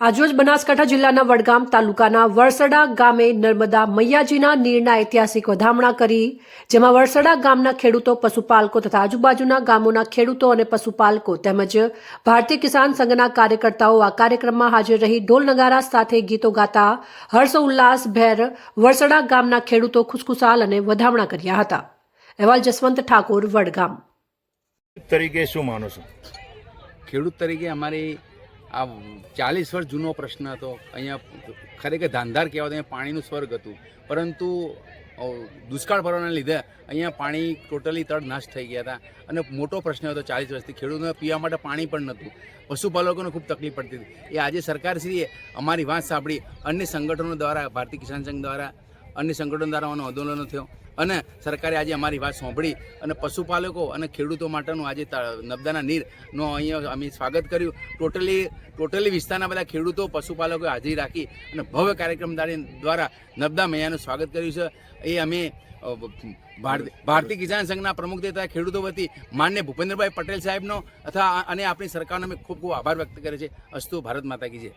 આજરોજ બનાસકાંઠા જિલ્લાના વડગામ તાલુકાના વરસડા ગામે નર્મદા મૈયાજીના નીરના ઐતિહાસિક વધામણા કરી, જેમાં વરસડા ગામના ખેડૂતો, પશુપાલકો તથા આજુબાજુના ગામોના ખેડૂતો અને પશુપાલકો તેમજ ભારતીય કિસાન સંઘના કાર્યકર્તાઓ આ કાર્યક્રમમાં હાજર રહી ઢોલ નગારા સાથે ગીતો ગાતા હર્ષ ઉલ્લાસભેર વરસડા ગામના ખેડૂતો ખુશખુશાલ અને વધામણા કર્યા હતા. અહેવાલ જસવંત ઠાકોર, વડગામ. તરીકે શું માનો છો? ખેડૂત તરીકે અમારી આ 40 વર્ષ જૂનો પ્રશ્ન હતો. અહીંયા ખરેખર ધાંધાર કહેવાય, અહીંયા પાણીનું સ્વર્ગ હતું, પરંતુ દુષ્કાળ પડવાના લીધે અહીંયા પાણી ટોટલી તળ નાશ થઈ ગયા હતા અને મોટો પ્રશ્ન હતો 40 વર્ષથી. ખેડૂતોને પીવા માટે પાણી પણ નહોતું, પશુપાલકોને ખૂબ તકલીફ પડતી હતી. એ આજે સરકારશ્રીએ અમારી વાત સાંભળી, અન્ય સંગઠનો દ્વારા, ભારતીય કિસાન સંઘ દ્વારા, અન્ય સંગઠનો દ્વારા આંદોલનો થયો અને સરકારે આજે અમારી વાત સાંભળી અને પશુપાલકો અને ખેડૂતો માટેનું આજે નર્મદાના નીરનો અહીંયા અમે સ્વાગત કર્યું. ટોટલી વિસ્તારના બધા ખેડૂતો, પશુપાલકોએ હાજરી રાખી અને ભવ્ય કાર્યક્રમ દ્વારા નર્મદા મૈયાનું સ્વાગત કર્યું છે. એ અમે ભારતીય કિસાન સંઘના પ્રમુખ તથા ખેડૂતો વતી માનનીય ભૂપેન્દ્રભાઈ પટેલ સાહેબનો અને આપણી સરકારનો અમે ખૂબ ખૂબ આભાર વ્યક્ત કરે છે. અસ્તુ ભારત માતા કી જય.